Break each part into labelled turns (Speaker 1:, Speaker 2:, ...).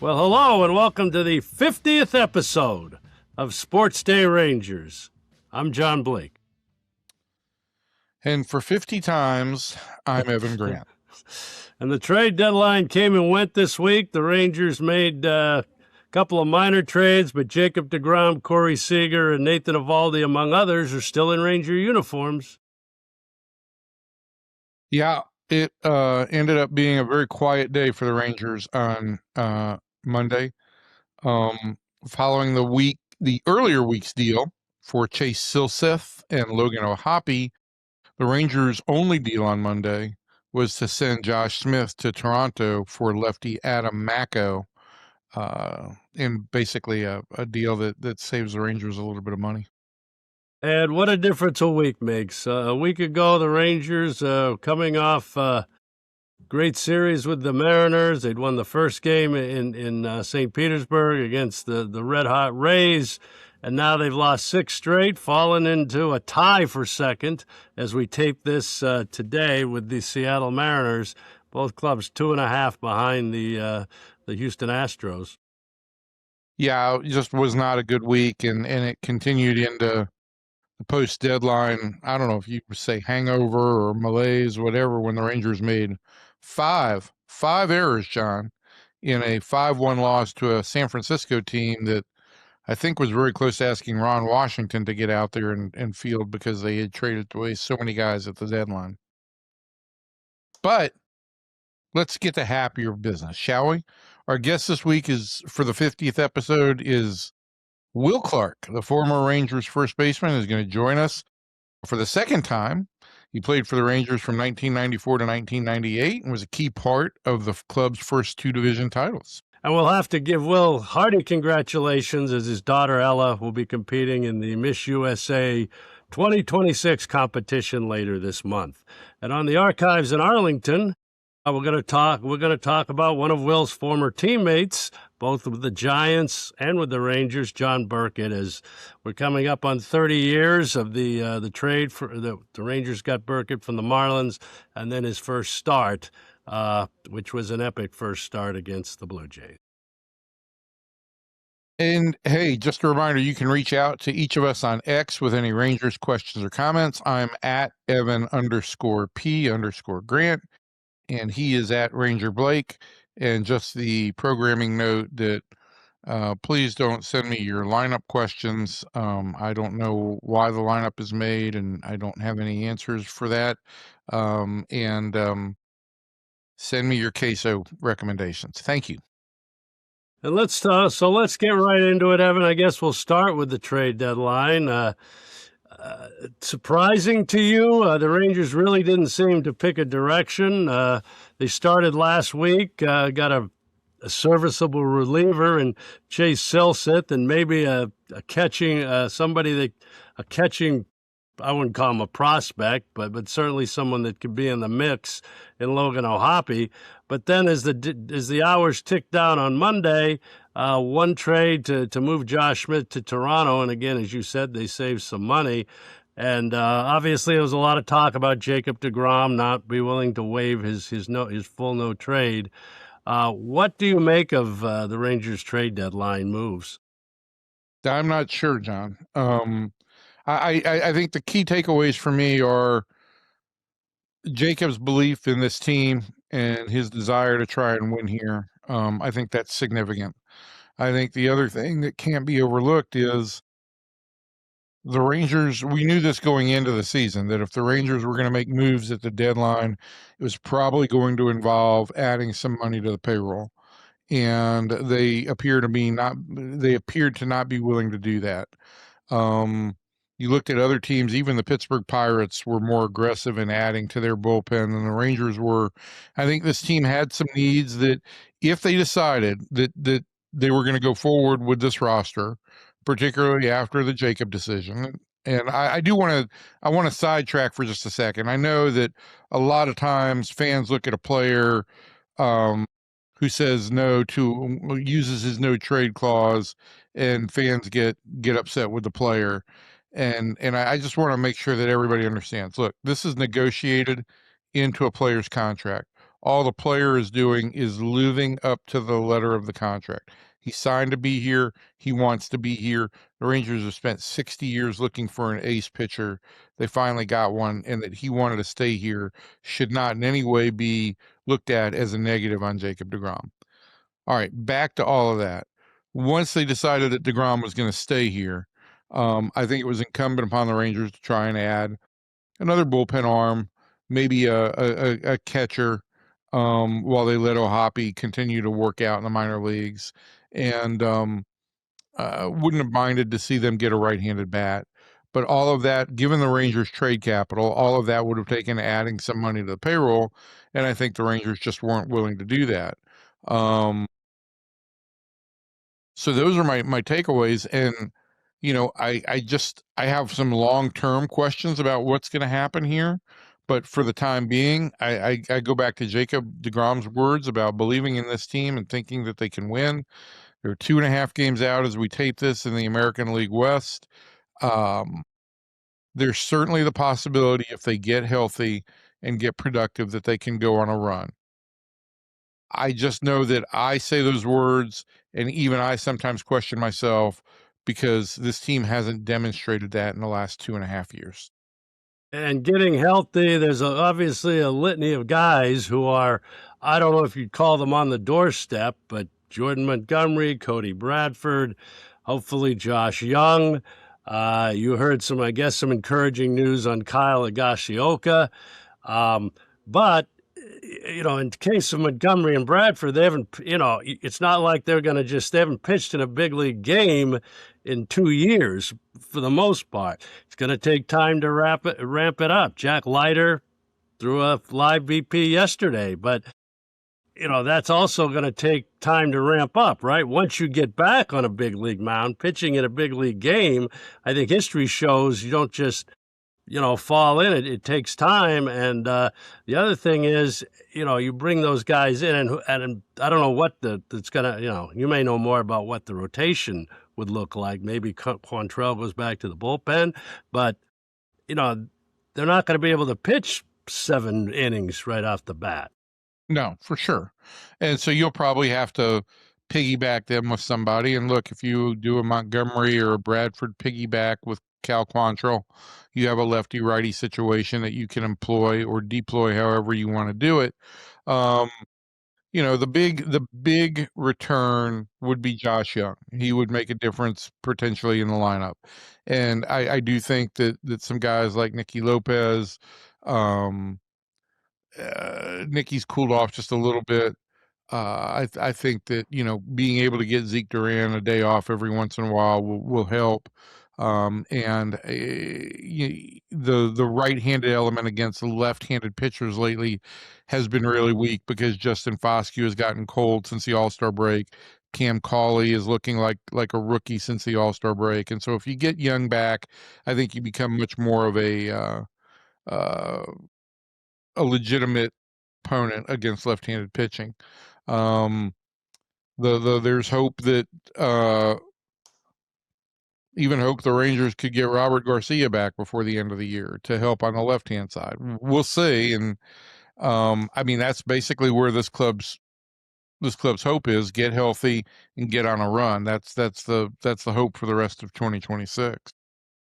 Speaker 1: Well, hello and welcome to the 50th episode of SportsDay Rangers. I'm John Blake.
Speaker 2: And for 50 times, I'm Evan Grant.
Speaker 1: And the trade deadline came and went this week. The Rangers made a couple of minor trades, but Jacob deGrom, Corey Seager, and Nathan Eovaldi, among others, are still in Ranger uniforms.
Speaker 2: Yeah, it ended up being a very quiet day for the Rangers on Monday. Following the earlier week's deal for Chase Silseth and Logan O'Hoppe, the Rangers' only deal on Monday was to send Josh Smith to Toronto for lefty Adam Macko, in basically a deal that saves the Rangers a little bit of money.
Speaker 1: And what a difference a week makes. A week ago, the Rangers, coming off a great series with the Mariners. They'd won the first game in St. Petersburg against the red-hot Rays, and now they've lost 6 straight, fallen into a tie for second as we tape this today with the Seattle Mariners, both clubs 2.5 behind the Houston Astros.
Speaker 2: Yeah, it just was not a good week, and it continued into the post-deadline. I don't know if you say hangover or malaise, whatever, when the Rangers made five errors, John, in a 5-1 loss to a San Francisco team that I think was very close to asking Ron Washington to get out there and field because they had traded away so many guys at the deadline. But let's get to happier business, shall we? Our guest this week is, for the 50th episode, is Will Clark, the former Rangers first baseman, is going to join us for the second time. He played for the Rangers from 1994 to 1998 and was a key part of the club's first 2 division titles.
Speaker 1: And we'll have to give Will hearty congratulations as his daughter Ella will be competing in the Miss USA 2026 competition later this month. And on the archives in Arlington, we're going to talk about one of Will's former teammates, both with the Giants and with the Rangers, John Burkett, as we're coming up on 30 years of the trade for the Rangers got Burkett from the Marlins, and then his first start, which was an epic first start against the Blue Jays.
Speaker 2: And hey, just a reminder, you can reach out to each of us on X with any Rangers questions or comments. I'm at Evan_P_Grant. And he is at Ranger Blake. And just the programming note that please don't send me your lineup questions. I don't know why the lineup is made, and I don't have any answers for that. Send me your queso recommendations. Thank you.
Speaker 1: And let's get right into it, Evan. I guess we'll start with the trade deadline. Surprising to you, the Rangers really didn't seem to pick a direction. They started last week, got a serviceable reliever in Chase Silseth, and maybe a catching, I wouldn't call him a prospect, but certainly someone that could be in the mix in Logan O'Hoppe. But then as the hours ticked down on Monday, one trade to move Josh Smith to Toronto, and again, as you said, they saved some money. And obviously, there was a lot of talk about Jacob deGrom not be willing to waive his full no trade. What do you make of the Rangers trade deadline moves?
Speaker 2: I'm not sure, John. I think the key takeaways for me are Jacob's belief in this team and his desire to try and win here. I think that's significant. I think the other thing that can't be overlooked is the Rangers. We knew this going into the season, that if the Rangers were going to make moves at the deadline, it was probably going to involve adding some money to the payroll. And they appeared to not be willing to do that. You looked at other teams, even the Pittsburgh Pirates were more aggressive in adding to their bullpen than the Rangers were. I think this team had some needs that if they decided that they were going to go forward with this roster, particularly after the Jacob decision. And I want to sidetrack for just a second. I know that a lot of times fans look at a player who says no to, uses his no trade clause, and fans get upset with the player. And I just want to make sure that everybody understands. Look, this is negotiated into a player's contract. All the player is doing is living up to the letter of the contract. He signed to be here. He wants to be here. The Rangers have spent 60 years looking for an ace pitcher. They finally got one, and that he wanted to stay here should not in any way be looked at as a negative on Jacob deGrom. All right, back to all of that. Once they decided that deGrom was going to stay here, I think it was incumbent upon the Rangers to try and add another bullpen arm, maybe a catcher, while they let O'Hoppe continue to work out in the minor leagues. And wouldn't have minded to see them get a right-handed bat. But all of that, given the Rangers trade capital, all of that would have taken adding some money to the payroll, and I think the Rangers just weren't willing to do that. So those are my takeaways. And, I have some long-term questions about what's going to happen here. But for the time being, I go back to Jacob deGrom's words about believing in this team and thinking that they can win. They're 2.5 games out as we tape this in the American League West. There's certainly the possibility, if they get healthy and get productive, that they can go on a run. I just know that I say those words, and even I sometimes question myself because this team hasn't demonstrated that in the last 2.5 years.
Speaker 1: And getting healthy, there's obviously a litany of guys who are, I don't know if you'd call them on the doorstep, but Jordan Montgomery, Cody Bradford, hopefully Josh Young. You heard some encouraging news on Kyle Higashioka. But in case of Montgomery and Bradford, they haven't, it's not like they haven't pitched in a big league game in 2 years for the most part. It's going to take time to ramp it up. Jack Leiter threw a live BP yesterday, but, that's also going to take time to ramp up, right? Once you get back on a big league mound, pitching in a big league game, I think history shows you don't just fall in it. It takes time. And the other thing is, you bring those guys in, and I don't know what it's going to, you may know more about what the rotation would look like. Maybe Quantrill goes back to the bullpen, but, they're not going to be able to pitch 7 innings right off the bat.
Speaker 2: No, for sure. And so you'll probably have to piggyback them with somebody. And look, if you do a Montgomery or a Bradford piggyback with Cal Quantrill, you have a lefty-righty situation that you can employ or deploy however you want to do it. The big return would be Josh Young. He would make a difference potentially in the lineup. And I do think that some guys like Nicky Lopez, Nicky's cooled off just a little bit. I think that being able to get Zeke Duran a day off every once in a while will help. And the right-handed element against the left-handed pitchers lately has been really weak because Justin Foscue has gotten cold since the All-Star break. Cam Cauley is looking like a rookie since the All-Star break, and so if you get Young back, I think you become much more of a legitimate opponent against left-handed pitching. There's hope that even hope the Rangers could get Robert Garcia back before the end of the year to help on the left-hand side. We'll see. And that's basically where this club's hope is: get healthy and get on a run. That's the hope for the rest of 2026.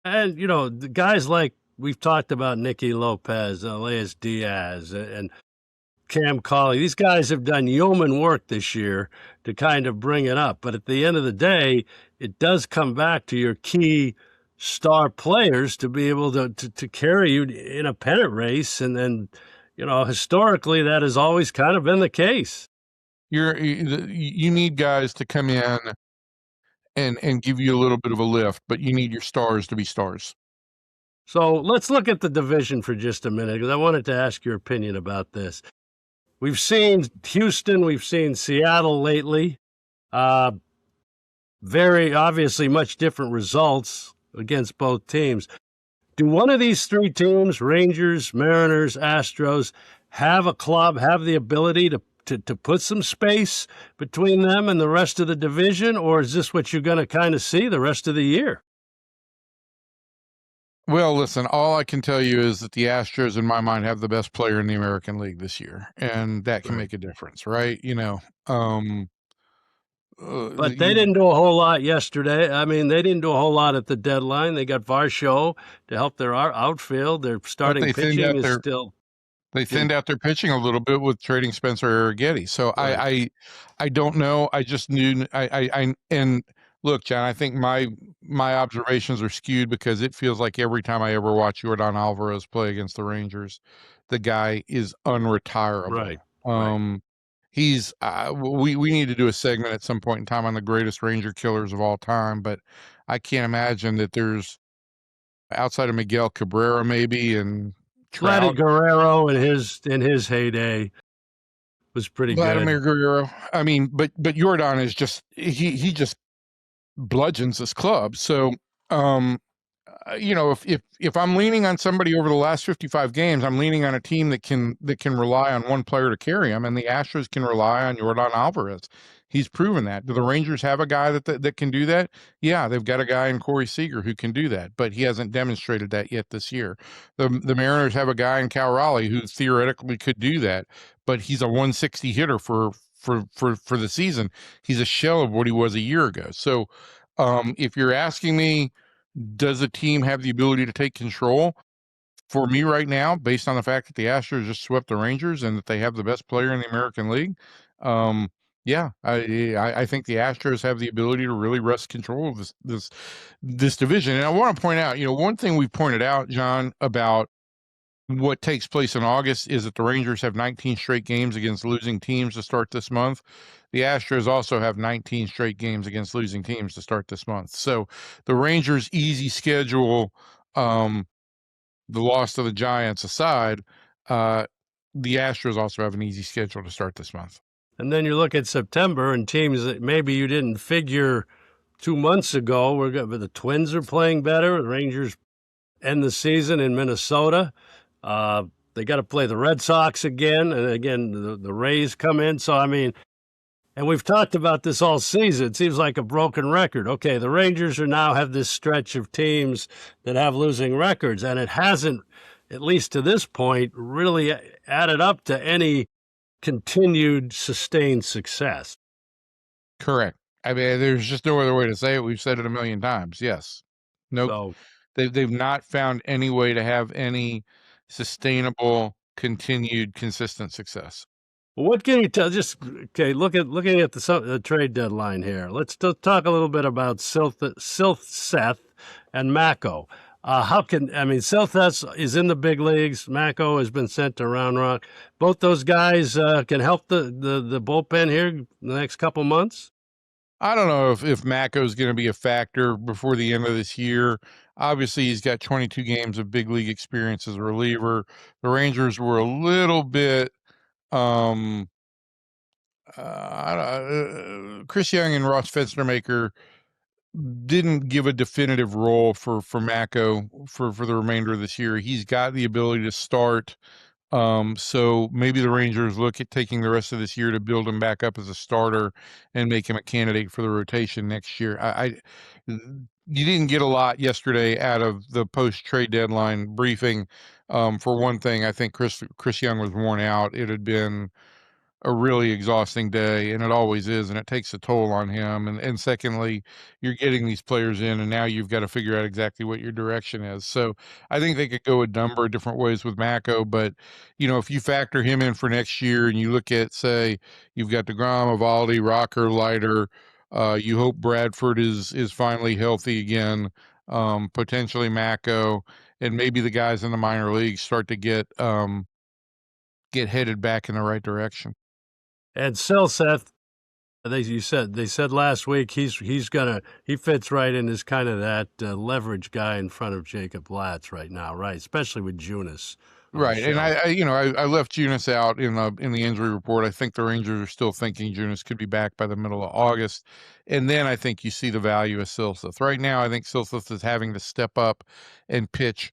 Speaker 1: And the guys like we've talked about, Nicky Lopez, Elias Diaz, and Cam Cauley. These guys have done yeoman work this year to kind of bring it up. But at the end of the day, it does come back to your key star players to be able to carry you in a pennant race. And then, historically, that has always kind of been the case.
Speaker 2: You need guys to come in and give you a little bit of a lift, but you need your stars to be stars.
Speaker 1: So let's look at the division for just a minute, because I wanted to ask your opinion about this. We've seen Houston, we've seen Seattle lately. Very obviously much different results against both teams. Do one of these 3 teams, Rangers, Mariners, Astros, have a club, have the ability to put some space between them and the rest of the division, or is this what you're going to kind of see the rest of the year?
Speaker 2: Well, listen, all I can tell you is that the Astros, in my mind, have the best player in the American League this year, and that can
Speaker 1: Right.
Speaker 2: make a difference, right? Um,
Speaker 1: But they
Speaker 2: you,
Speaker 1: didn't do a whole lot yesterday. I mean, they didn't do a whole lot at the deadline. They got Varsho to help their outfield. Their
Speaker 2: but
Speaker 1: starting pitching is still
Speaker 2: they
Speaker 1: in.
Speaker 2: thinned out their pitching a little bit with trading Spencer Arrighetti. So
Speaker 1: Right.
Speaker 2: I don't know. I just knew and look, John, I think my observations are skewed because it feels like every time I ever watch Yordan Alvarez play against the Rangers, the guy is unretirable.
Speaker 1: Right. Right.
Speaker 2: He's we need to do a segment at some point in time on the greatest Ranger killers of all time, but I can't imagine that there's outside of Miguel Cabrera maybe and
Speaker 1: Vladdy
Speaker 2: Trout.
Speaker 1: Guerrero in his heyday was pretty good.
Speaker 2: Vladimir Guerrero. I mean, but Jordan is just he just bludgeons this club. So, um, if I'm leaning on somebody over the last 55 games, I'm leaning on a team that can rely on one player to carry them, and the Astros can rely on Jordan Alvarez. He's proven that. Do the Rangers have a guy that can do that? Yeah, they've got a guy in Corey Seager who can do that, but he hasn't demonstrated that yet this year. The Mariners have a guy in Cal Raleigh who theoretically could do that, but he's a 160 hitter for the season. He's a shell of what he was a year ago. So, if you're asking me, does a team have the ability to take control? For me right now, based on the fact that the Astros just swept the Rangers and that they have the best player in the American League, yeah, I think the Astros have the ability to really wrest control of this division. And I want to point out, one thing we pointed out, John, about what takes place in August is that the Rangers have 19 straight games against losing teams to start this month. The Astros also have 19 straight games against losing teams to start this month. So the Rangers' easy schedule, the loss to the Giants aside, the Astros also have an easy schedule to start this month.
Speaker 1: And then you look at September and teams that maybe you didn't figure 2 months ago. The Twins are playing better. The Rangers end the season in Minnesota. They got to play the Red Sox again, and again the Rays come in. So I mean, and we've talked about this all season. It seems like a broken record. Okay, the Rangers are now have this stretch of teams that have losing records, and it hasn't, at least to this point, really added up to any continued sustained success.
Speaker 2: Correct. I mean, there's just no other way to say it. We've said it a million times. Yes. No,
Speaker 1: So
Speaker 2: they've not found any way to have any sustainable, continued, consistent success.
Speaker 1: what can you tell? Just okay. Looking at the trade deadline here. Let's talk a little bit about Silseth and Mako. Silseth is in the big leagues. Mako has been sent to Round Rock. Both those guys can help the bullpen here in the next couple months.
Speaker 2: I don't know if Mako is going to be a factor before the end of this year. Obviously, he's got 22 games of big league experience as a reliever. The Rangers were a little bit Chris Young and Ross Fenstermaker didn't give a definitive role for Mako for the remainder of this year. He's got the ability to start. So maybe the Rangers look at taking the rest of this year to build him back up as a starter and make him a candidate for the rotation next year. You didn't get a lot yesterday out of the post trade deadline briefing. For one thing, I think Chris Young was worn out. It had been a really exhausting day, and it always is, and it takes a toll on him. And secondly, you're getting these players in, and now you've got to figure out exactly what your direction is. So I think they could go a number of different ways with Mako, but if you factor him in for next year, and you look at, say, you've got DeGrom, Evaldi, Rocker, Leiter. You hope Bradford is finally healthy again. Potentially Mako, and maybe the guys in the minor leagues start to get headed back in the right direction.
Speaker 1: And Silseth, they said last week he fits right in as kind of that leverage guy in front of Jacob Latz right now, right? Especially with Junis.
Speaker 2: Right, and I left Junis out in the injury report. I think the Rangers are still thinking Junis could be back by the middle of August, and then I think you see the value of Silseth. Right now, I think Silseth is having to step up and pitch,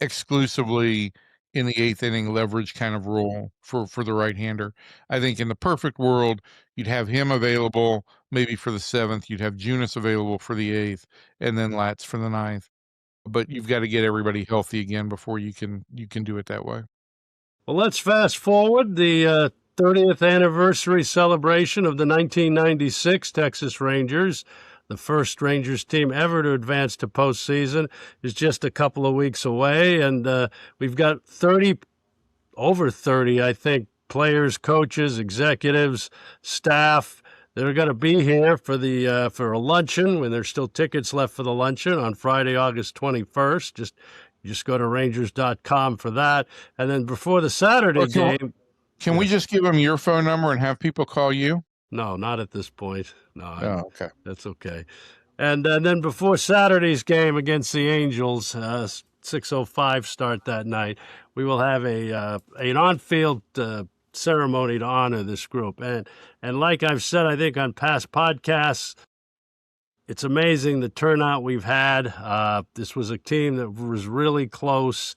Speaker 2: exclusively in the eighth inning leverage kind of role for the right-hander. I think in the perfect world, you'd have him available maybe for the seventh. You'd have Junis available for the eighth, and then Latz for the ninth. but you've got to get everybody healthy again before you can do it that way.
Speaker 1: Well, let's fast forward the 30th anniversary celebration of the 1996 Texas Rangers. The first Rangers team ever to advance to postseason is just a couple of weeks away, and we've got over 30, I think, players, coaches, executives, staff that are going to be here for a luncheon when there's still tickets left for the luncheon on Friday, August 21st. Just go to Rangers.com for that. And then before the Saturday game.
Speaker 2: Can we just give them your phone number and have people call you?
Speaker 1: No, not at this point. No.
Speaker 2: Oh, okay.
Speaker 1: That's okay. And then before Saturday's game against the Angels, 6:05 start that night, we will have an on-field ceremony to honor this group. And like I've said, I think on past podcasts, it's amazing the turnout we've had. This was a team that was really close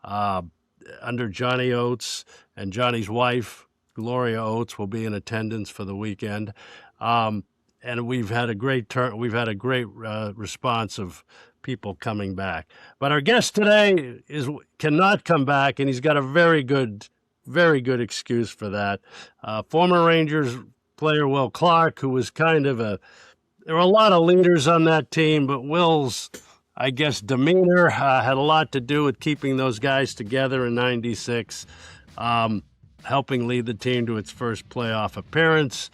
Speaker 1: under Johnny Oates, and Johnny's wife, Gloria Oates, will be in attendance for the weekend. And we've had a great response of people coming back. But our guest today cannot come back, and he's got a very good excuse for that. Former Rangers player Will Clark, who was there were a lot of leaders on that team, but Will's, I guess, demeanor had a lot to do with keeping those guys together in '96, helping lead the team to its first playoff appearance.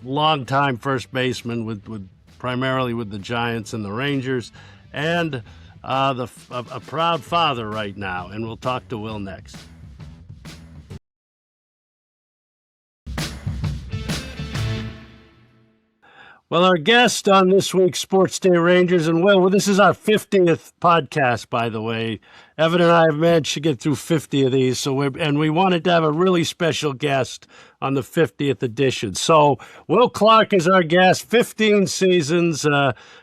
Speaker 1: Long-time first baseman primarily with the Giants and the Rangers, and a proud father right now. And we'll talk to Will next. Well, our guest on this week's SportsDay Rangers, and Will, this is our 50th podcast, by the way. Evan and I have managed to get through 50 of these, and we wanted to have a really special guest on the 50th edition. So Will Clark is our guest, 15 seasons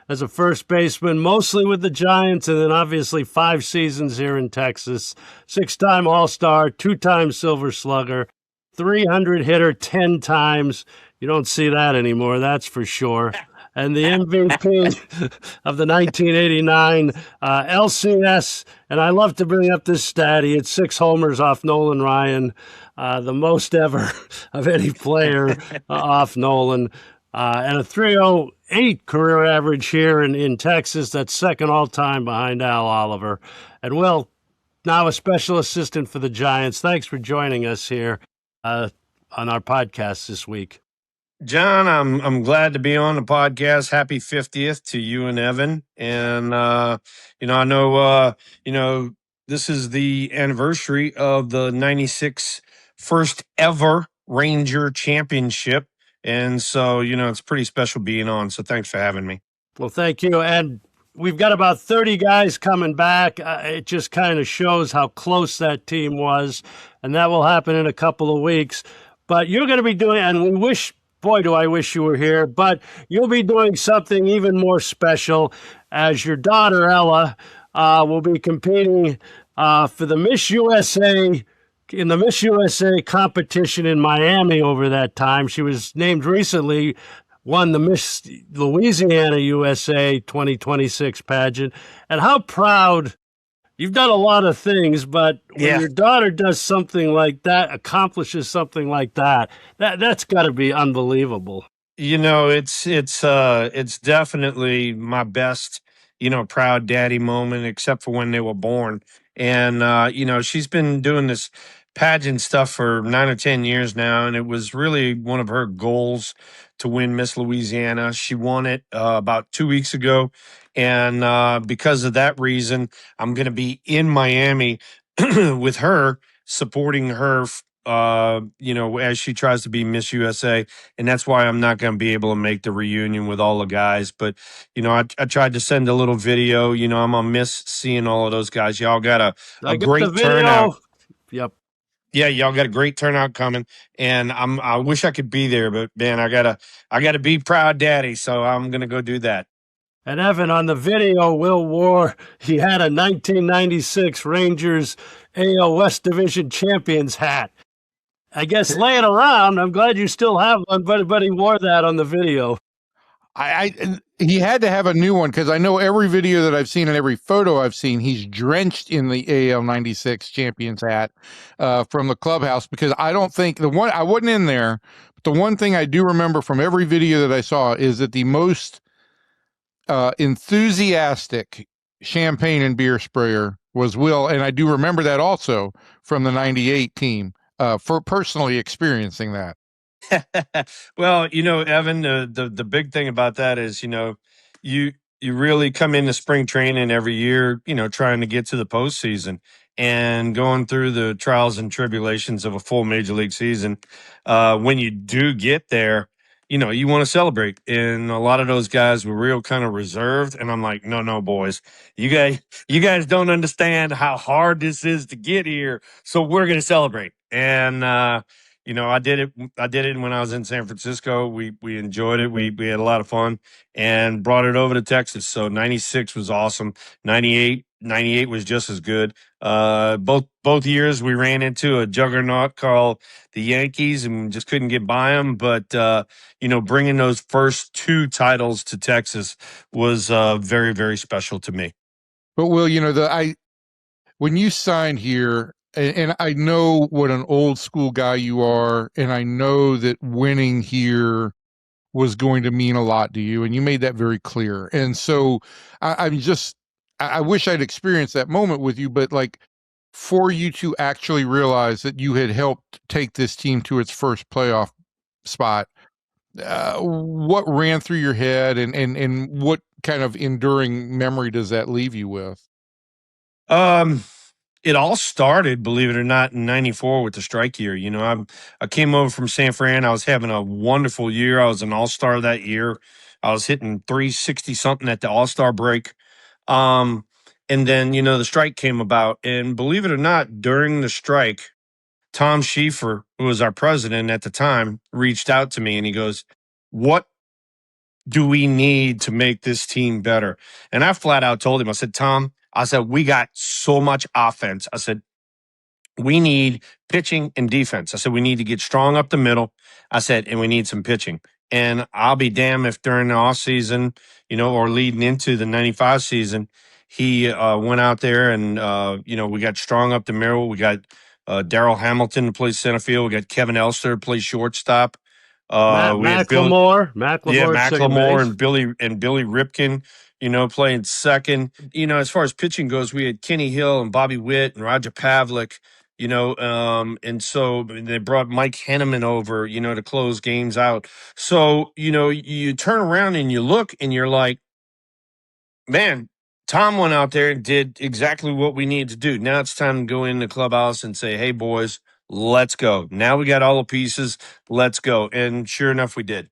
Speaker 1: as a first baseman, mostly with the Giants, and then obviously 5 seasons here in Texas, 6-time All-Star, 2-time Silver Slugger, 300 hitter 10 times. You don't see that anymore, that's for sure. And the MVP of the 1989 LCS, and I love to bring up this stat. He had 6 homers off Nolan Ryan, the most ever of any player off Nolan, and a 308 career average here in Texas. That's second all-time behind Al Oliver. And, Will, now a special assistant for the Giants. Thanks for joining us here on our podcast this week.
Speaker 3: John, I'm glad to be on the podcast. Happy 50th to you and Evan. And I know this is the anniversary of the 96 first ever Ranger Championship. And so, it's pretty special being on. So thanks for having me.
Speaker 1: Well, thank you. And we've got about 30 guys coming back. It just kind of shows how close that team was. And that will happen in a couple of weeks. But you're going to be doing, and boy, do I wish you were here, but you'll be doing something even more special as your daughter, Ella, will be competing for the Miss USA in the Miss USA competition in Miami over that time. She was named recently, won the Miss Louisiana USA 2026 pageant. And how proud. You've done a lot of things, but when your daughter does something like that, accomplishes something like that's got to be unbelievable.
Speaker 3: It's definitely my best, proud daddy moment, except for when they were born. And, she's been doing this pageant stuff for 9 or 10 years now, and it was really one of her goals to win Miss Louisiana. She won it about 2 weeks ago. And because of that reason, I'm going to be in Miami with her, supporting her, as she tries to be Miss USA. And that's why I'm not going to be able to make the reunion with all the guys. But, I tried to send a little video. I'm going to miss seeing all of those guys. Y'all got a great turnout.
Speaker 1: Yep.
Speaker 3: Yeah, y'all got a great turnout coming, and I wish I could be there, but man, I gotta be proud daddy, so I'm gonna go do that.
Speaker 1: And Evan, on the video, Will he had a 1996 Rangers AL West Division champions hat. I guess laying around. I'm glad you still have one, but he wore that on the video.
Speaker 2: He had to have a new one because I know every video that I've seen and every photo I've seen, he's drenched in the AL '96 champions hat from the clubhouse. Because I don't think I wasn't in there, but the one thing I do remember from every video that I saw is that the most enthusiastic champagne and beer sprayer was Will, and I do remember that also from the '98 team for personally experiencing that.
Speaker 3: Well, Evan, the big thing about that is, you you really come into spring training every year, trying to get to the postseason and going through the trials and tribulations of a full major league season. When you do get there, you want to celebrate. And a lot of those guys were real kind of reserved. And I'm like, no, no, boys, you guys don't understand how hard this is to get here. So we're gonna celebrate. And I did it. I did it when I was in San Francisco. We enjoyed it. We had a lot of fun and brought it over to Texas. So '96 was awesome. '98 was just as good. Both years we ran into a juggernaut called the Yankees and just couldn't get by them. But bringing those first two titles to Texas was very, very special to me.
Speaker 2: But Will, when you signed here, and I know what an old school guy you are, and I know that winning here was going to mean a lot to you, and you made that very clear. And so I wish I'd experienced that moment with you, but like for you to actually realize that you had helped take this team to its first playoff spot, what ran through your head, and what kind of enduring memory does that leave you with?
Speaker 3: It all started, believe it or not, in '94 with the strike year. I came over from San Fran. I was having a wonderful year. I was an all-star that year. I was hitting 360 something at the all-star break. Um, and then, the strike came about. And believe it or not, during the strike, Tom Schieffer, who was our president at the time, reached out to me and he goes, "What do we need to make this team better?" And I flat out told him, I said, "Tom, I said, we got so much offense. I said, we need pitching and defense. I said, we need to get strong up the middle. I said, and we need some pitching. And I'll be damned if during the off season, or leading into the '95 season, he went out there and, we got strong up the middle. We got Daryl Hamilton to play center field. We got Kevin Elster to play shortstop. We had
Speaker 1: Macklemore at second
Speaker 3: Macklemore
Speaker 1: base.
Speaker 3: and Billy Ripken, playing second. As far as pitching goes, we had Kenny Hill and Bobby Witt and Roger Pavlik, and so they brought Mike Henneman over, to close games out. So, you turn around and you look and you're like, man, Tom went out there and did exactly what we need to do. Now it's time to go in the clubhouse and say, hey, boys, let's go. Now we got all the pieces. Let's go. And sure enough, we did.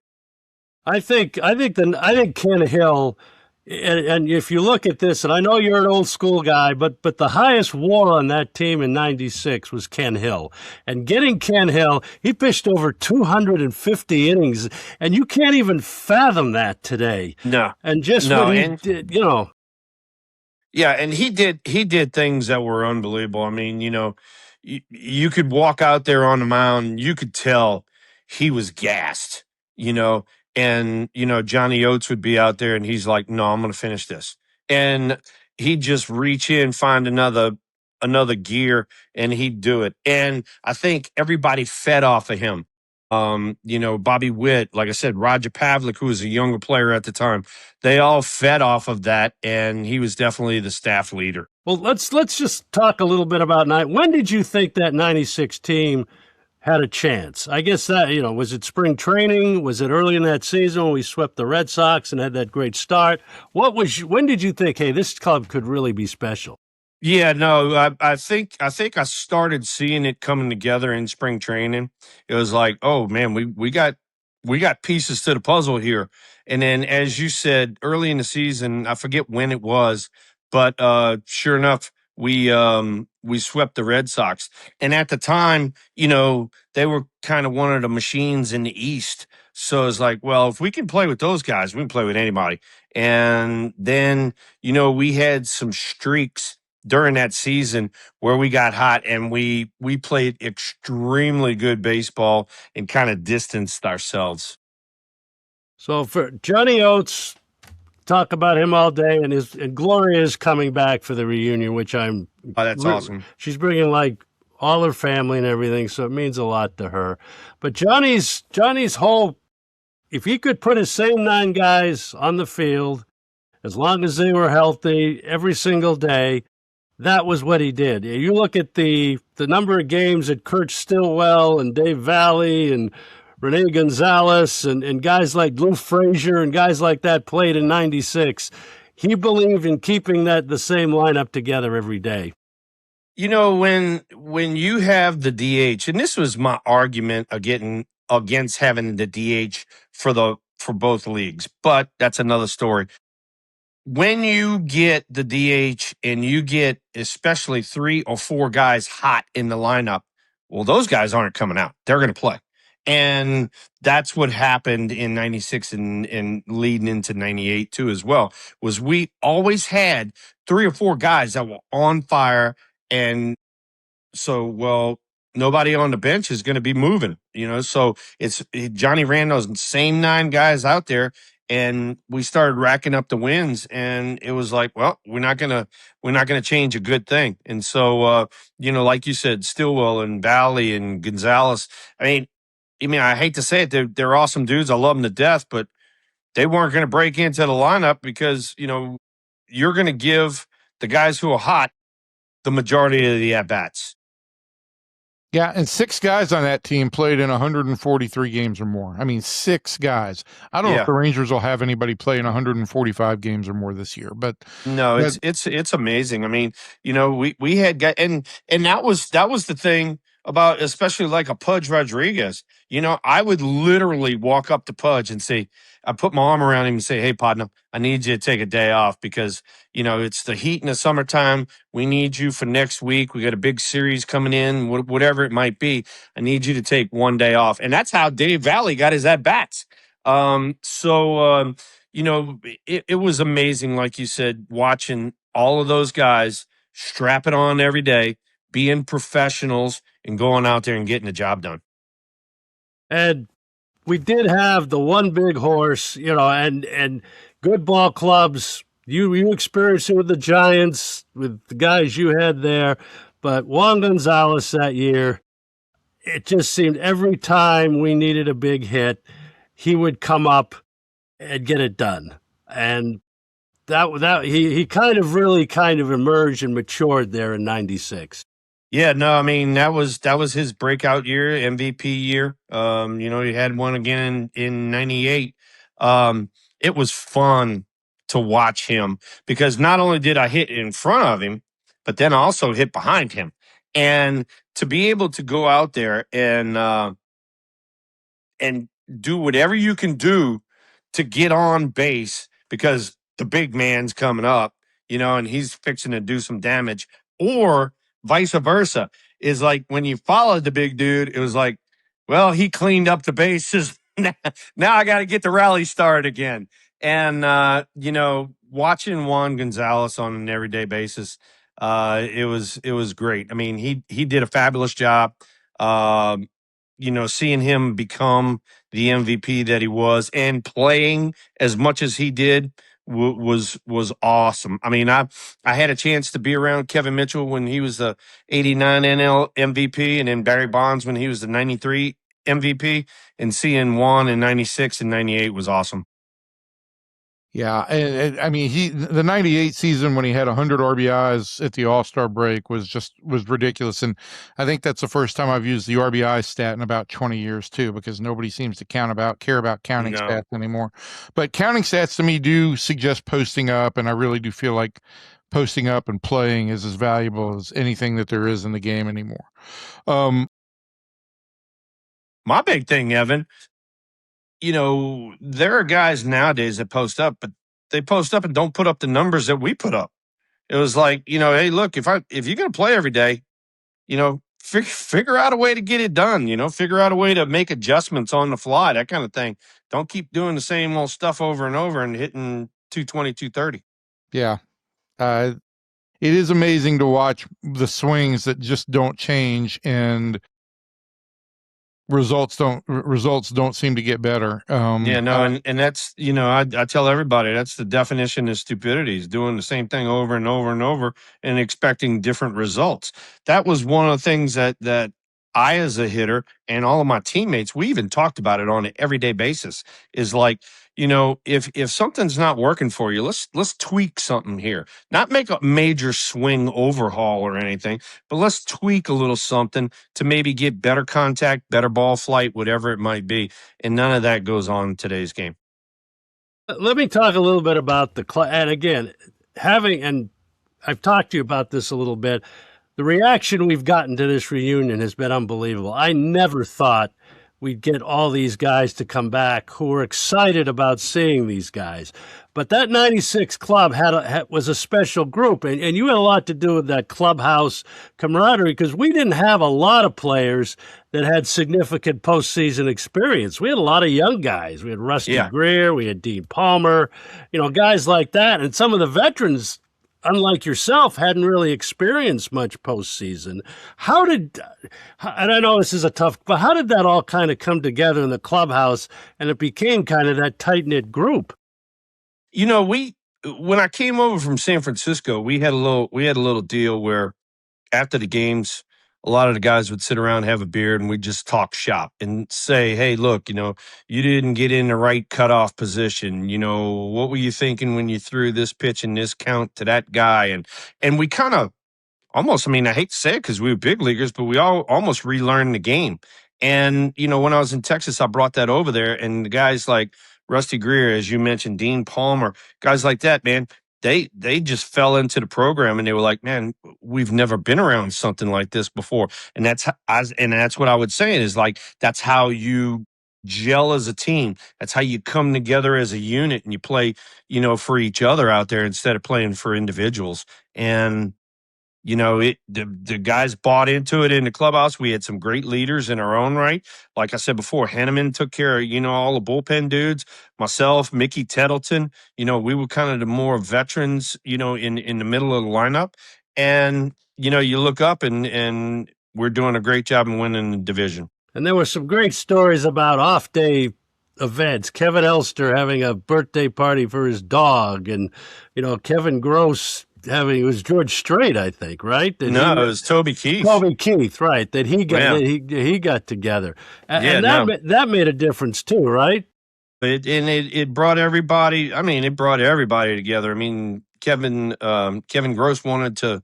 Speaker 1: I think Ken Hill, and if you look at this, and I know you're an old school guy, but the highest WAR on that team in '96 was Ken Hill, and getting Ken Hill, he pitched over 250 innings, and you can't even fathom that today.
Speaker 3: No,
Speaker 1: And just
Speaker 3: no,
Speaker 1: what he
Speaker 3: and
Speaker 1: did,
Speaker 3: yeah, and he did things that were unbelievable. I mean, you could walk out there on the mound, you could tell he was gassed, you know, and Johnny Oates would be out there and he's like, "No, I'm going to finish this." And he'd just reach in, find another gear and he'd do it. And I think everybody fed off of him. Bobby Witt, like I said, Roger Pavlik, who was a younger player at the time, they all fed off of that, and he was definitely the staff leader.
Speaker 1: well, let's just talk a little bit about night. When did you think that '96 team had a chance? I guess that, was it spring training? Was it early in that season when we swept the Red Sox and had that great start? When did you think, hey, this club could really be special?
Speaker 3: Yeah, no, I think I started seeing it coming together in spring training. It was like, oh man, we got pieces to the puzzle here. And then as you said, early in the season, I forget when it was, but sure enough, we swept the Red Sox. And at the time, they were kind of one of the machines in the East. So it's like, well, if we can play with those guys, we can play with anybody. And then, we had some streaks during that season where we got hot and we played extremely good baseball and kind of distanced ourselves.
Speaker 1: So for Johnny Oates, talk about him all day, and Gloria is coming back for the reunion, which I'm.
Speaker 3: Oh, that's awesome.
Speaker 1: She's bringing like all her family and everything, so it means a lot to her. But Johnny's whole, if he could put his same 9 guys on the field, as long as they were healthy every single day, that was what he did. You look at the number of games that Kurt Stillwell and Dave Valley and Rene Gonzalez and guys like Lou Frazier and guys like that played in 96. He believed in keeping the same lineup together every day.
Speaker 3: You know, when you have the DH, and this was my argument against having the DH for both leagues, but that's another story. When you get the DH and you get especially 3 or 4 guys hot in the lineup, well, those guys aren't coming out. They're going to play. And that's what happened in 96 and leading into 98 too as well, was we always had 3 or 4 guys that were on fire. And so, well, nobody on the bench is going to be moving, so Johnny ran those same 9 guys out there, and we started racking up the wins, and it was like, well, we're not going to change a good thing. And so, like you said, Stillwell and Valley and Gonzalez, I mean, I hate to say it, they're awesome dudes. I love them to death, but they weren't going to break into the lineup because, you're going to give the guys who are hot the majority of the at-bats.
Speaker 2: Yeah, and 6 guys on that team played in 143 games or more. I mean, 6 guys. I don't know if the Rangers will have anybody play in 145 games or more this year, but
Speaker 3: no, it's amazing. I mean, we had guys, and that was the thing about, especially like a Pudge Rodriguez. I would literally walk up to Pudge and say, I put my arm around him and say, "Hey, partner, I need you to take a day off because it's the heat in the summertime. We need you for next week. We got a big series coming in, whatever it might be. I need you to take one day off." And that's how Dave Valley got his at bats. It was amazing, like you said, watching all of those guys strap it on every day, being professionals, and going out there and getting the job done.
Speaker 1: And we did have the one big horse, and good ball clubs. You experienced it with the Giants, with the guys you had there. But Juan Gonzalez that year, it just seemed every time we needed a big hit, he would come up and get it done. And that he kind of emerged and matured there in 96.
Speaker 3: Yeah, no, I mean, that was his breakout year, MVP year. He had one again in 98. It was fun to watch him because not only did I hit in front of him, but then I also hit behind him. And to be able to go out there and do whatever you can do to get on base because the big man's coming up, and he's fixing to do some damage, or vice versa, is like when you followed the big dude, it was like, well, he cleaned up the bases. Now I got to get the rally started again. And, watching Juan Gonzalez on an everyday basis, it was great. I mean, he did a fabulous job. Seeing him become the MVP that he was and playing as much as he did was awesome. I mean, I had a chance to be around Kevin Mitchell when he was the 89 NL MVP, and then Barry Bonds when he was the 93 MVP, and seeing Juan in 96 and 98 was awesome.
Speaker 2: Yeah, and I mean, the 98 season when he had 100 RBIs at the All-Star break was ridiculous, and I think that's the first time I've used the RBI stat in about 20 years too, because nobody seems to care about counting stats anymore. But counting stats to me do suggest posting up, and I really do feel like posting up and playing is as valuable as anything that there is in the game anymore.
Speaker 3: My big thing, Evan, there are guys nowadays that post up, but they post up and don't put up the numbers that we put up. It was like, hey, look, if you're going to play every day, figure out a way to get it done, figure out a way to make adjustments on the fly, that kind of thing. Don't keep doing the same old stuff over and over and hitting 220, 230.
Speaker 2: Yeah. It is amazing to watch the swings that just don't change, and results don't seem to get better.
Speaker 3: Yeah, no, and that's, I tell everybody that's the definition of stupidity, is doing the same thing over and over and over and expecting different results. That was one of the things that I, as a hitter, and all of my teammates, we even talked about it on an everyday basis. Is like, if something's not working for you, let's tweak something here. Not make a major swing overhaul or anything, but let's tweak a little something to maybe get better contact, better ball flight, whatever it might be. And none of that goes on in today's game.
Speaker 1: Let me talk a little bit about and again, and I've talked to you about this a little bit. The reaction we've gotten to this reunion has been unbelievable. I never thought we'd get all these guys to come back who were excited about seeing these guys. But that 96 club was a special group, and you had a lot to do with that clubhouse camaraderie, because we didn't have a lot of players that had significant postseason experience. We had a lot of young guys. We had Rusty Greer, we had Dean Palmer, guys like that. And some of the veterans, unlike yourself, hadn't really experienced much postseason. And I know this is but how did that all kind of come together in the clubhouse and it became kind of that tight-knit group?
Speaker 3: When I came over from San Francisco, we had a little deal where after the games, a lot of the guys would sit around, have a beer, and we'd just talk shop and say, hey, look, you didn't get in the right cutoff position. What were you thinking when you threw this pitch and this count to that guy? And we kind of almost, I hate to say it because we were big leaguers, but we all almost relearned the game. And, when I was in Texas, I brought that over there, and the guys like Rusty Greer, as you mentioned, Dean Palmer, guys like that, man, they just fell into the program, and they were like, man, we've never been around something like this before. And that's what I would say is, like, that's how you gel as a team. That's how you come together as a unit and you play, for each other out there instead of playing for individuals. And the guys bought into it in the clubhouse. We had some great leaders in our own right. Like I said before, Henneman took care of, all the bullpen dudes. Myself, Mickey Tettleton, we were kind of the more veterans, in the middle of the lineup. And, you look up and we're doing a great job in winning the division.
Speaker 1: And there were some great stories about off-day events. Kevin Elster having a birthday party for his dog, and, Kevin Gross it was George Strait, I think, right?
Speaker 3: It was Toby Keith.
Speaker 1: Toby Keith, right? That he got together, and that made a difference too, right?
Speaker 3: It brought everybody. It brought everybody together. Kevin Gross wanted to.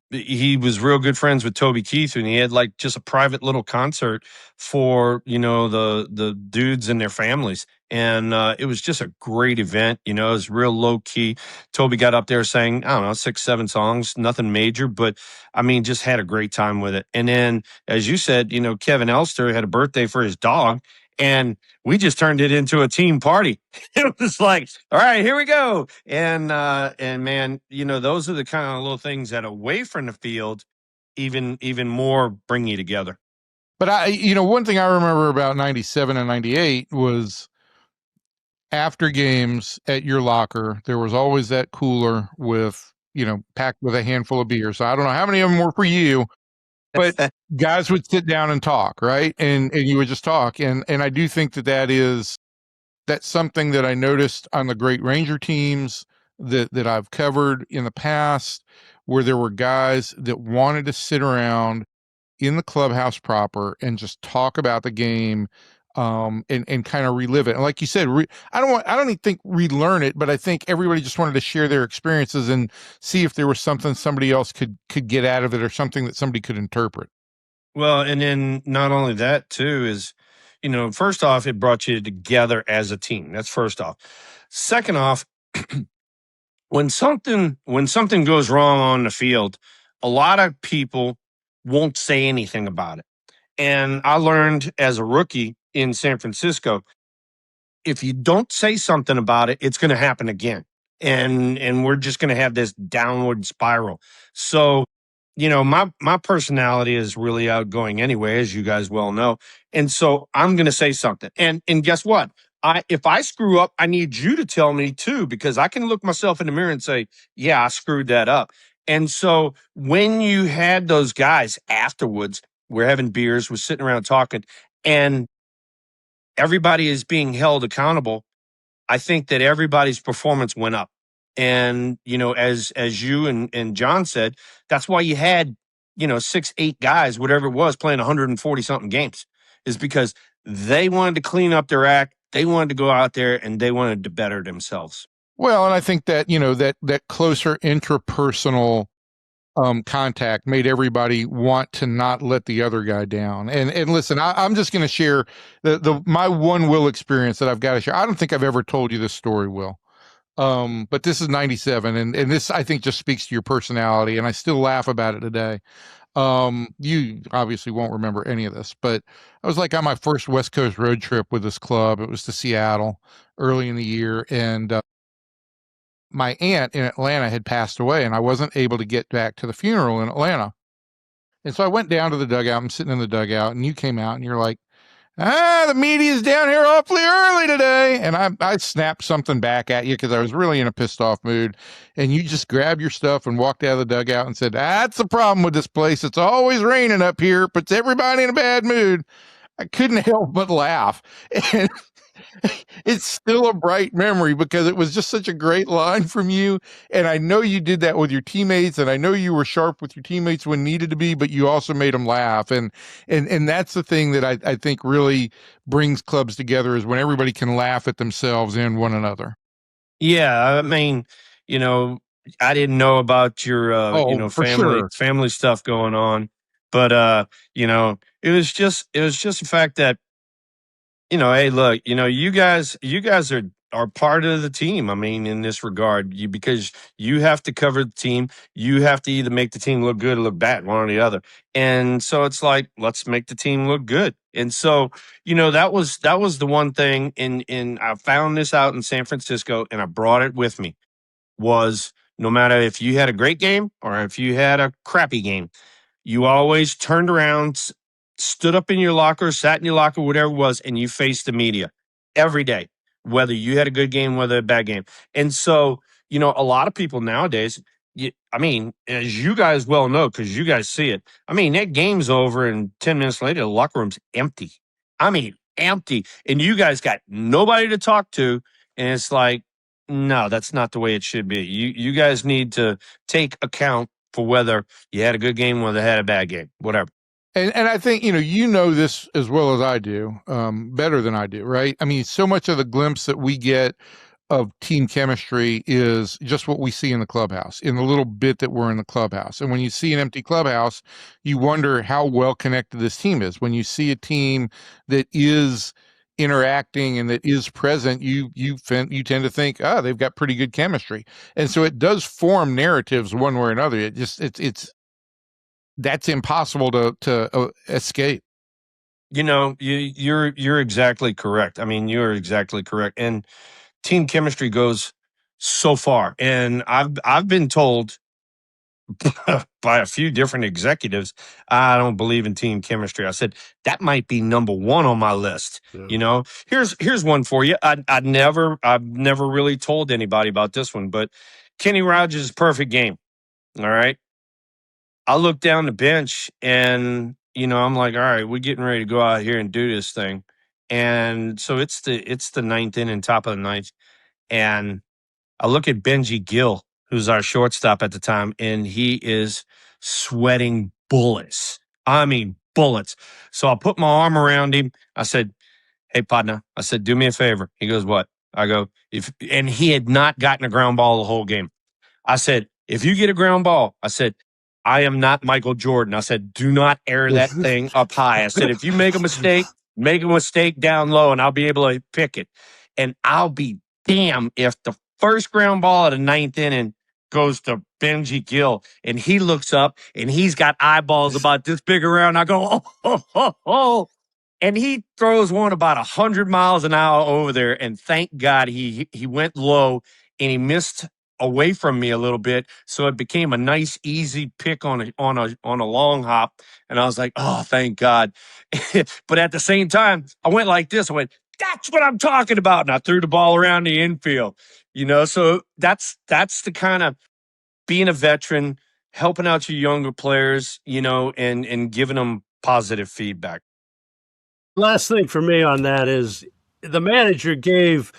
Speaker 3: He was real good friends with Toby Keith, and he had like just a private little concert for the dudes and their families, and it was just a great event. It was real low key. Toby got up there sang, I don't know, 6-7 songs, nothing major, but just had a great time with it. And then, as you said, Kevin Elster had a birthday for his dog, and we just turned it into a team party. It was like, all right, here we go. And man, those are the kind of little things that away from the field even more bring you together.
Speaker 2: But one thing I remember about 97 and 98 was after games at your locker, there was always that cooler with, packed with a handful of beers. So I don't know how many of them were for you, but guys would sit down and talk, right? And you would just talk. And I do think that's something that I noticed on the great Ranger teams that I've covered in the past, where there were guys that wanted to sit around in the clubhouse proper and just talk about the game, and kind of relive it. And like you said, I don't even think relearn it, but I think everybody just wanted to share their experiences and see if there was something somebody else could get out of it, or something that somebody could interpret.
Speaker 3: Well, and then not only that too is, first off, it brought you together as a team. That's first off. Second off, when something goes wrong on the field, a lot of people won't say anything about it. And I learned as a rookie in San Francisco, if you don't say something about it, it's going to happen again. And we're just going to have this downward spiral. So, my personality is really outgoing anyway, as you guys well know. And so I'm going to say something. And guess what? If I screw up, I need you to tell me too, because I can look myself in the mirror and say, yeah, I screwed that up. And so when you had those guys afterwards we're having beers, we're sitting around talking, and everybody is being held accountable. I think that everybody's performance went up. And, as you and John said, that's why you had, 6, 8 guys, whatever it was, playing 140 something games, is because they wanted to clean up their act. They wanted to go out there and they wanted to better themselves.
Speaker 2: Well, and I think that, that closer intrapersonal contact made everybody want to not let the other guy down. And listen, I'm just going to share my one Will experience that I've got to share. I don't think I've ever told you this story, Will. But this is 97, and this, I think, just speaks to your personality, and I still laugh about it today. You obviously won't remember any of this, but I was like on my first West Coast road trip with this club. It was to Seattle early in the year, and my aunt in Atlanta had passed away, and I wasn't able to get back to the funeral in Atlanta. And so I went down to the dugout. I'm sitting in the dugout, and you came out, and you're like, the media's down here awfully early today. And I snapped something back at you because I was really in a pissed off mood. And you just grabbed your stuff and walked out of the dugout and said, that's the problem with this place. It's always raining up here, puts everybody in a bad mood. I couldn't help but laugh. And it's still a bright memory because it was just such a great line from you. And I know you did that with your teammates, and I know you were sharp with your teammates when needed to be, but you also made them laugh. And that's the thing that I think really brings clubs together, is when everybody can laugh at themselves and one another.
Speaker 3: Yeah. I mean, I didn't know about your, family stuff going on, but, it was just the fact that, hey, look, you guys are part of the team. I mean, in this regard, because you have to cover the team. You have to either make the team look good or look bad, one or the other. And so it's like, let's make the team look good. And so, that was the one thing. And I found this out in San Francisco, and I brought it with me. Was no matter if you had a great game or if you had a crappy game, you always turned around, stood up in your locker, sat in your locker, whatever it was, and you faced the media every day, whether you had a good game, whether a bad game. And so, a lot of people nowadays, as you guys well know, because you guys see it, that game's over, and 10 minutes later, the locker room's empty. Empty. And you guys got nobody to talk to. And it's like, no, that's not the way it should be. You guys need to take account for whether you had a good game, whether you had a bad game, whatever.
Speaker 2: And I think, you know this as well as I do, better than I do, right? I mean, so much of the glimpse that we get of team chemistry is just what we see in the clubhouse, in the little bit that we're in the clubhouse. And when you see an empty clubhouse, you wonder how well connected this team is. When you see a team that is interacting and that is present, you tend to think, they've got pretty good chemistry. And so it does form narratives one way or another. That's impossible to escape.
Speaker 3: You're exactly correct. You're exactly correct. And team chemistry goes so far. And I've been told by a few different executives, I don't believe in team chemistry. I said that might be number one on my list. Yeah. Here's one for you. I've never really told anybody about this one, but Kenny Rogers' perfect game. All right. I look down the bench and, I'm like, all right, we're getting ready to go out here and do this thing. And so it's the ninth inning, top of the ninth. And I look at Benji Gill, who's our shortstop at the time, and he is sweating bullets. Bullets. So I put my arm around him. I said, hey, partner. I said, do me a favor. He goes, what? I go, and he had not gotten a ground ball the whole game. I said, if you get a ground ball, I said, I am not Michael Jordan. I said, do not air that thing up high. I said, if you make a mistake down low, and I'll be able to pick it. And I'll be damn if the first ground ball of the ninth inning goes to Benji Gill, and he looks up, and he's got eyeballs about this big around. I go, oh. And he throws one about 100 miles an hour over there. And thank God he went low, and he missed away from me a little bit, so it became a nice easy pick on a long hop. And I was like, oh, thank God. But at the same time, I went like this. I went, that's what I'm talking about. And I threw the ball around the infield. So that's the kind of being a veteran, helping out your younger players, and giving them positive feedback.
Speaker 1: Last thing for me on that is the manager gave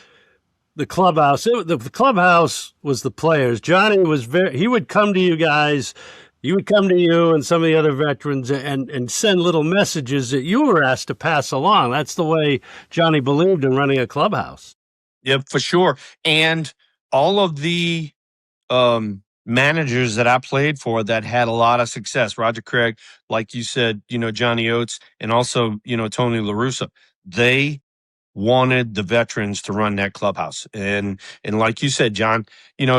Speaker 1: the clubhouse. The clubhouse was the players. Johnny was he would come to you guys. He would come to you and some of the other veterans and send little messages that you were asked to pass along. That's the way Johnny believed in running a clubhouse.
Speaker 3: Yep, for sure. And all of the managers that I played for that had a lot of success, Roger Craig, like you said, Johnny Oates, and also, Tony La Russa, they wanted the veterans to run that clubhouse. And like you said, John,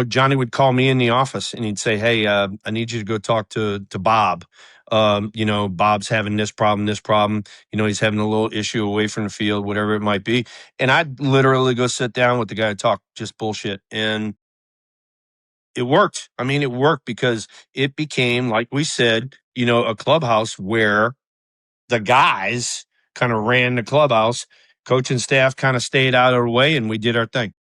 Speaker 3: Johnny would call me in the office and he'd say, hey, I need you to go talk to Bob. Bob's having this problem. He's having a little issue away from the field, whatever it might be. And I'd literally go sit down with the guy and talk just bullshit. And it worked. I mean, it worked because it became, like we said, a clubhouse where the guys kind of ran the clubhouse. Coaching staff kind of stayed out of the way, and we did our thing.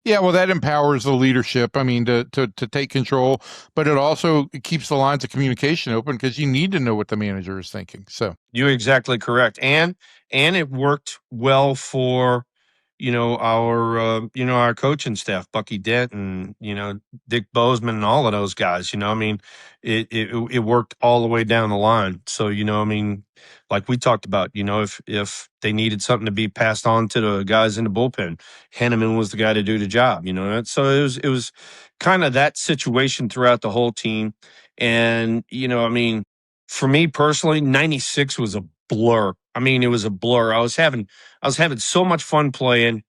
Speaker 2: Yeah, well, that empowers the leadership. I mean, to take control, but it also keeps the lines of communication open because you need to know what the manager is thinking. So
Speaker 3: you're exactly correct, and it worked well for our coaching staff, Bucky Dent and Dick Bozeman and all of those guys. I mean, it worked all the way down the line. So I mean, like we talked about, if they needed something to be passed on to the guys in the bullpen, Henneman was the guy to do the job. So it was kind of that situation throughout the whole team. And I mean, for me personally, '96 was a blur. I mean, it was a blur. I was having so much fun playing,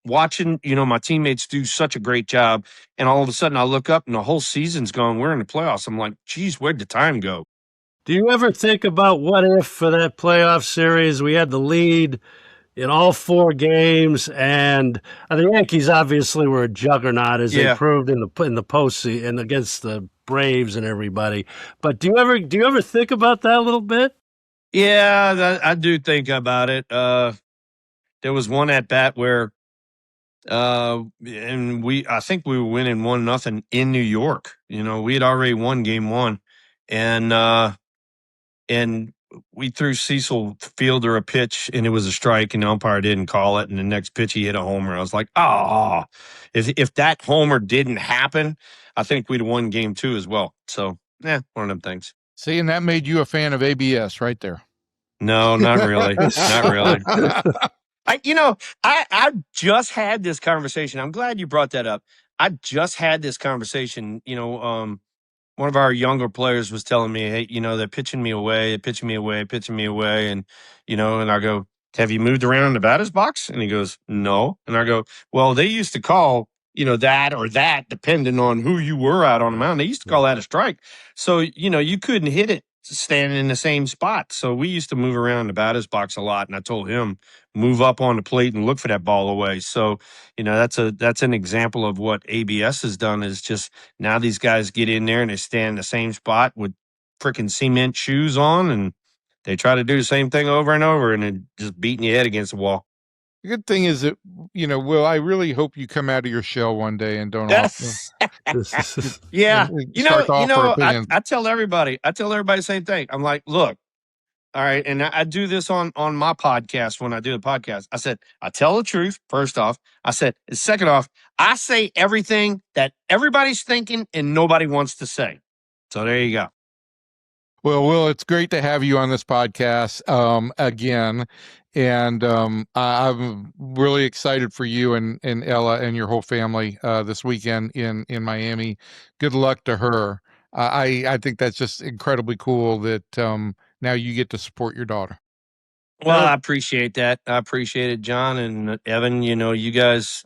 Speaker 3: watching, my teammates do such a great job. And all of a sudden I look up and the whole season's gone. We're in the playoffs. I'm like, geez, where'd the time go?
Speaker 1: Do you ever think about what if for that playoff series we had the lead in all 4 games, and the Yankees obviously were a juggernaut as they proved in the postseason and against the Braves and everybody. But do you ever think about that a little bit?
Speaker 3: Yeah, I do think about it. There was one at bat where, and I think we were winning 1-0 in New York. We had already won game 1, and we threw Cecil Fielder a pitch, and it was a strike, and the umpire didn't call it. And the next pitch, he hit a homer. I was like, if that homer didn't happen, I think we'd have won game 2 as well. So, one of them things.
Speaker 2: See, and that made you a fan of ABS right there.
Speaker 3: No, not really. Not really. I just had this conversation. I'm glad you brought that up. I just had this conversation. One of our younger players was telling me, hey, they're pitching me away. And, and I go, have you moved around in the batter's box? And he goes, no. And I go, well, they used to call, that or that, depending on who you were out on the mound. They used to call that a strike. So, you couldn't hit it standing in the same spot. So we used to move around the batter's box a lot. And I told him, move up on the plate and look for that ball away. So, that's an example of what ABS has done, is just now these guys get in there and they stand in the same spot with freaking cement shoes on, and they try to do the same thing over and over, and then just beating your head against the wall.
Speaker 2: The good thing is that, Will, I really hope you come out of your shell one day and don't
Speaker 3: Yeah. I tell everybody the same thing. I'm like, look, all right. And I do this on my podcast. When I do the podcast, I said, I tell the truth. First off, I said, second off, I say everything that everybody's thinking and nobody wants to say. So there you go.
Speaker 2: Well, Will, it's great to have you on this podcast again. And I'm really excited for you and Ella and your whole family this weekend in Miami. Good luck to her. I think that's just incredibly cool that now you get to support your daughter.
Speaker 3: Well, I appreciate that. I appreciate it, John and Evan. You guys,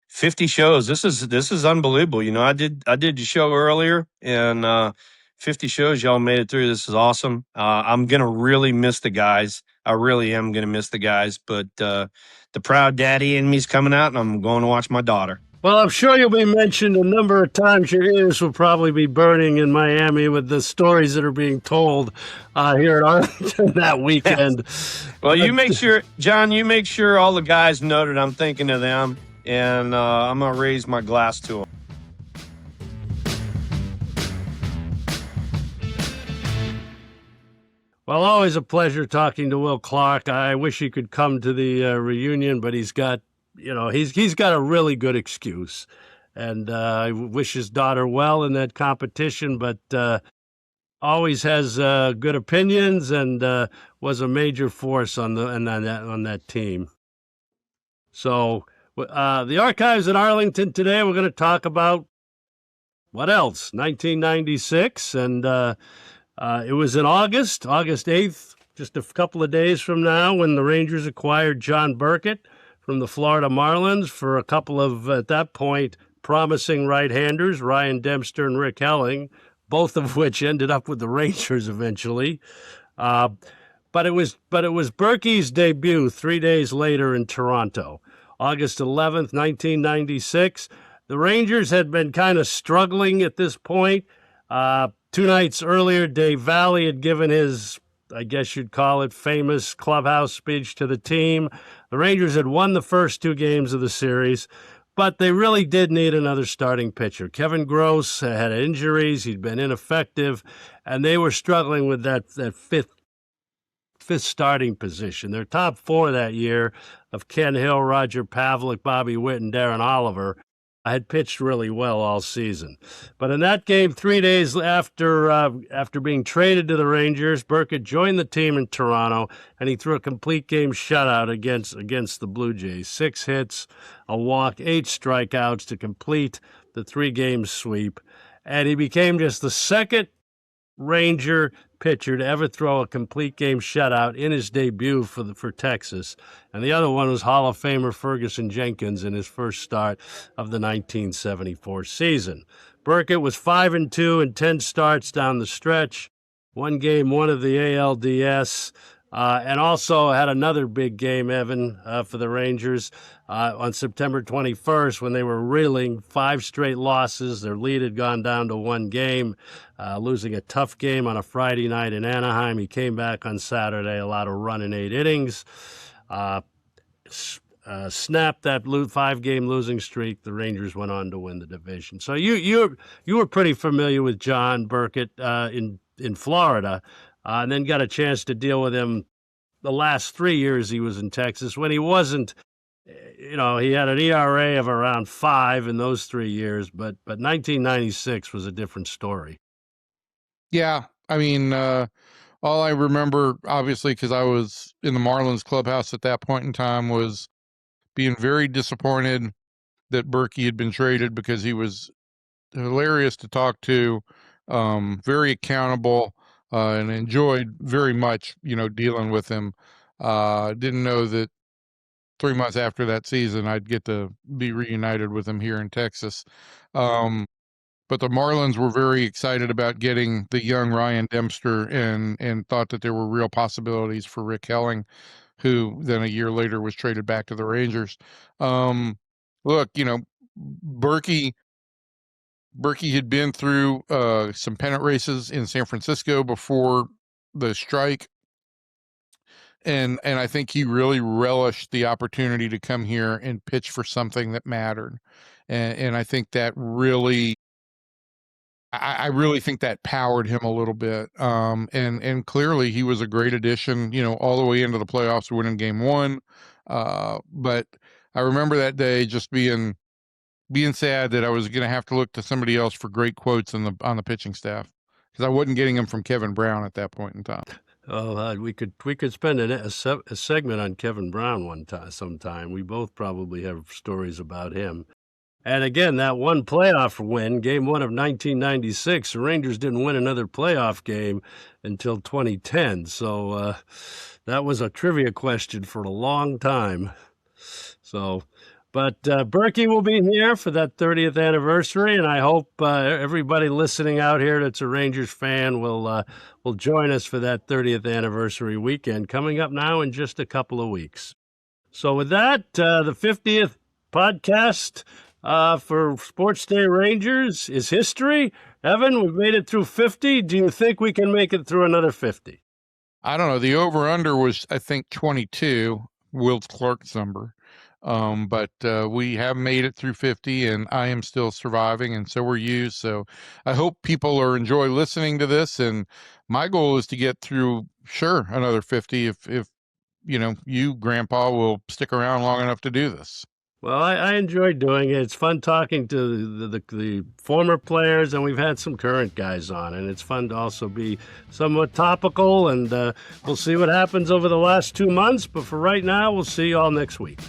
Speaker 3: 50 shows. This is unbelievable. I did the show earlier, and 50 shows. Y'all made it through. This is awesome. I'm gonna really miss the guys. I really am gonna miss the guys. But the proud daddy in me's coming out, and I'm going to watch my daughter.
Speaker 1: Well, I'm sure you'll be mentioned a number of times. Your ears will probably be burning in Miami with the stories that are being told here at Arlington that weekend.
Speaker 3: Well, you make sure, John, all the guys know that I'm thinking of them, and I'm going to raise my glass to them.
Speaker 1: Well, always a pleasure talking to Will Clark. I wish he could come to the reunion, but he's got a really good excuse, and I wish his daughter well in that competition. But always has good opinions and was a major force on that team. So the archives in Arlington today, we're going to talk about what else? 1996, and it was in August 8th, just a couple of days from now, when the Rangers acquired John Burkett from the Florida Marlins for a couple of, at that point, promising right-handers, Ryan Dempster and Rick Helling, both of which ended up with the Rangers eventually. But it was Berkey's debut 3 days later in Toronto, August 11th, 1996. The Rangers had been kind of struggling at this point. 2 nights earlier, Dave Valley had given his, I guess you'd call it, famous clubhouse speech to the team. The Rangers had won the first 2 games of the series, but they really did need another starting pitcher. Kevin Gross had injuries. He'd been ineffective, and they were struggling with that fifth starting position. Their top 4 that year of Ken Hill, Roger Pavlik, Bobby Witt, and Darren Oliver had pitched really well all season. But in that game, 3 days after being traded to the Rangers, Burkett joined the team in Toronto, and he threw a complete game shutout against the Blue Jays. 6 hits, a walk, 8 strikeouts to complete the 3-game sweep. And he became just the second Ranger pitcher to ever throw a complete game shutout in his debut for Texas. And the other one was Hall of Famer Ferguson Jenkins in his first start of the 1974 season. Burkett was 5-2 in 10 starts down the stretch, won game 1 of the ALDS, and also had another big game, Evan, for the Rangers on September 21st when they were reeling 5 straight losses. Their lead had gone down to 1 game, losing a tough game on a Friday night in Anaheim. He came back on Saturday, allowed a run in 8 innings, snapped that 5-game losing streak. The Rangers went on to win the division. So you were pretty familiar with John Burkett in Florida. And then got a chance to deal with him the last 3 years he was in Texas when he wasn't, he had an ERA of around 5 in those 3 years, but 1996 was a different story.
Speaker 2: Yeah, I mean, all I remember, obviously, because I was in the Marlins clubhouse at that point in time, was being very disappointed that Berkey had been traded because he was hilarious to talk to, very accountable, and enjoyed very much, dealing with him. Didn't know that 3 months after that season, I'd get to be reunited with him here in Texas. But the Marlins were very excited about getting the young Ryan Dempster and thought that there were real possibilities for Rick Helling, who then a year later was traded back to the Rangers. Look, Berkey had been through some pennant races in San Francisco before the strike, and I think he really relished the opportunity to come here and pitch for something that mattered, and I think that really, I really think that powered him a little bit, and clearly he was a great addition, all the way into the playoffs, winning game 1, but I remember that day just being sad that I was going to have to look to somebody else for great quotes on the pitching staff, because I wasn't getting them from Kevin Brown at that point in time.
Speaker 1: Oh, we could spend a segment on Kevin Brown sometime. We both probably have stories about him. And again, that one playoff win, game 1 of 1996, the Rangers didn't win another playoff game until 2010. So that was a trivia question for a long time. So. But Berkey will be here for that 30th anniversary, and I hope everybody listening out here that's a Rangers fan will join us for that 30th anniversary weekend coming up now in just a couple of weeks. So with that, the 50th podcast for SportsDay Rangers is history. Evan, we've made it through 50. Do you think we can make it through another 50?
Speaker 2: I don't know. The over-under was, I think, 22, Will Clark's number. But we have made it through 50, and I am still surviving, and so are you. So I hope people enjoy listening to this. And my goal is to get through, sure, another 50 if you, Grandpa, will stick around long enough to do this.
Speaker 1: Well, I enjoy doing it. It's fun talking to the former players, and we've had some current guys on, and it's fun to also be somewhat topical, and we'll see what happens over the last 2 months. But for right now, we'll see you all next week.